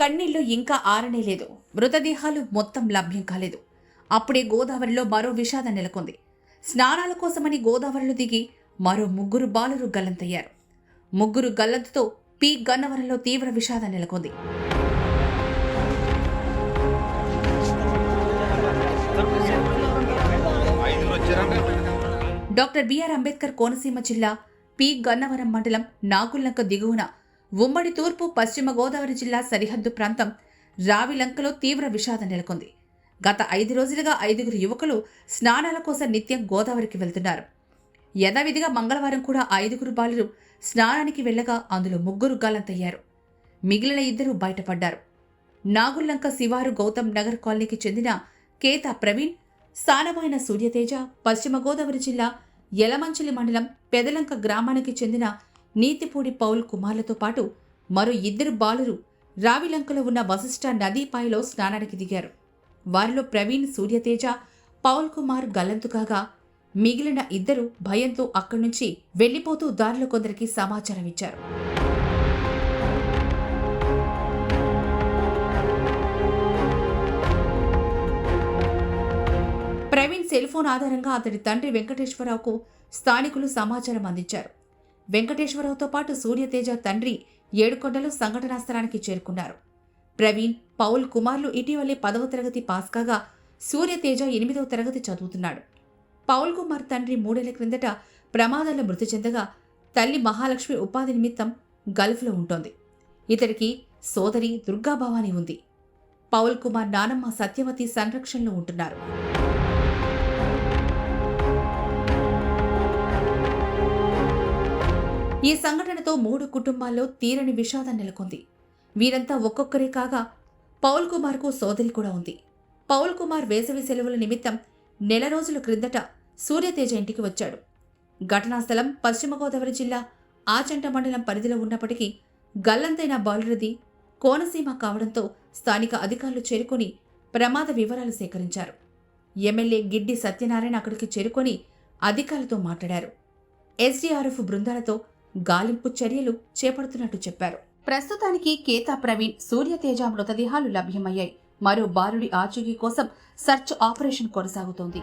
కన్నీళ్లు ఇంకా ఆరనేలేదు. మృతదేహాలు మొత్తం లభ్యం కాలేదు. అప్పుడే గోదావరిలో మరో విషాదం నెలకొంది. స్నానాల కోసమని గోదావరిలో దిగి మరో 3 బాలురు గల్లంతయ్యారు. 3 గల్లంతుతో పి గన్నవరంలో తీవ్ర విషాదం నెలకొంది. డాక్టర్ బిఆర్ అంబేద్కర్ కోనసీమ జిల్లా పి గన్నవరం మండలం నాగుల్లంక దిగువన ఉమ్మడి తూర్పు పశ్చిమ గోదావరి జిల్లా సరిహద్దు ప్రాంతం రావిలంకలో తీవ్ర విషాదం నెలకొంది. గత 5 రోజులుగా 5గురు యువకులు స్నానాల కోసం నిత్యం గోదావరికి వెళ్తున్నారు. యథావిధిగా మంగళవారం కూడా 5గురు బాలురు స్నానానికి వెళ్లగా అందులో 3 గల్లంతయ్యారు. మిగిలిన 2 బయటపడ్డారు. నాగుల్లంక శివారు గౌతమ్ నగర్ కాలనీకి చెందిన కేతా ప్రవీణ్, సానబోయిన సూర్యతేజ, పశ్చిమ గోదావరి జిల్లా యలమంచిలి మండలం పెదలంక గ్రామానికి చెందిన నీతిపూడి పౌల్ కుమార్లతో పాటు మరో 2 బాలురు రావిలంకలో ఉన్న వశిష్ఠ నదీపాయలో స్నానానికి దిగారు. వారిలో ప్రవీణ్, సూర్యతేజ, పౌల్ కుమార్ గల్లంతు కాగా మిగిలిన 2 భయంతో అక్కడి నుంచి వెళ్లిపోతూ దారిలో కొందరికి సమాచారం ఇచ్చారు. ప్రవీణ్ సెల్ఫోన్ ఆధారంగా అతడి తండ్రి వెంకటేశ్వరరావుకు స్థానికులు సమాచారం అందించారు. వెంకటేశ్వరరావుతో పాటు సూర్యతేజ తండ్రి ఏడుకొండలు సంఘటనా స్థలానికి చేరుకున్నారు. ప్రవీణ్, పౌల్ కుమార్లు ఇటీవలే 10వ తరగతి పాస్ కాగా సూర్యతేజ 8వ తరగతి చదువుతున్నాడు. పౌల్ కుమార్ తండ్రి 3 ఏళ్ల క్రిందట ప్రమాదంలో మృతి చెందగా తల్లి మహాలక్ష్మి ఉపాధి నిమిత్తం గల్ఫ్లో ఉంటోంది. ఇతడికి సోదరి దుర్గాభవాని ఉంది. పౌల్ కుమార్ నానమ్మ సత్యవతి సంరక్షణలో ఉంటున్నారు. ఈ సంఘటనతో 3 కుటుంబాల్లో తీరని విషాదం నెలకొంది. వీరంతా ఒక్కొక్కరే కాగా పౌల్ కుమార్కు సోదరి కూడా ఉంది. పౌల్ కుమార్ వేసవి సెలవుల నిమిత్తం నెల రోజుల క్రిందట సూర్యతేజ ఇంటికి వచ్చాడు. ఘటనా స్థలం పశ్చిమ గోదావరి జిల్లా ఆచంట మండలం పరిధిలో ఉన్నప్పటికీ గల్లంతైన బాలురది కోనసీమ కావడంతో స్థానిక అధికారులు చేరుకొని ప్రమాద వివరాలు సేకరించారు. ఎమ్మెల్యే గిడ్డి సత్యనారాయణ అక్కడికి చేరుకొని అధికారులతో మాట్లాడారు. ఎస్డీఆర్ఎఫ్ బృందాలతో గాలింపు చర్యలు చేపడుతున్నట్టు చెప్పారు. ప్రస్తుతానికి కేతా ప్రవీణ్, సూర్యతేజ మృతదేహాలు లభ్యమయ్యాయి. మరో బాలుడి ఆచూకీ కోసం సర్చ్ ఆపరేషన్ కొనసాగుతోంది.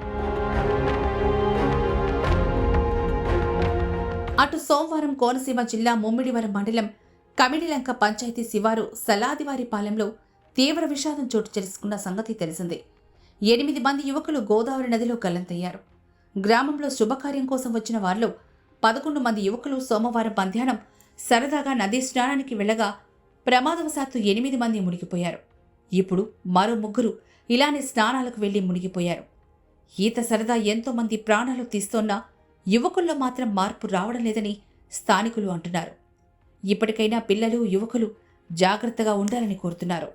అటు సోమవారం కోనసీమ జిల్లా ముమ్మిడివరం మండలం కమిడిలంక పంచాయతీ శివారు సలాదివారిపాలెంలో తీవ్ర విషాదం చోటు చేసుకున్న సంగతి తెలిసిందే. 8 మంది యువకులు గోదావరి నదిలో గల్లంతయ్యారు. గ్రామంలో శుభకార్యం కోసం వచ్చిన వారిలో 11 మంది యువకులు సోమవారం మధ్యాహ్నం సరదాగా నదీ స్నానానికి వెళ్లగా ప్రమాదవశాత్తు 8 మంది మునిగిపోయారు. ఇప్పుడు మరో 3 ఇలానే స్నానాలకు వెళ్లి మునిగిపోయారు. ఈత సరదా ఎంతో మంది ప్రాణాలు తీస్తోన్నా యువకుల్లో మాత్రం మార్పు రావడం లేదని స్థానికులు అంటున్నారు. ఇప్పటికైనా పిల్లలు, యువకులు జాగ్రత్తగా ఉండాలని కోరుతున్నారు.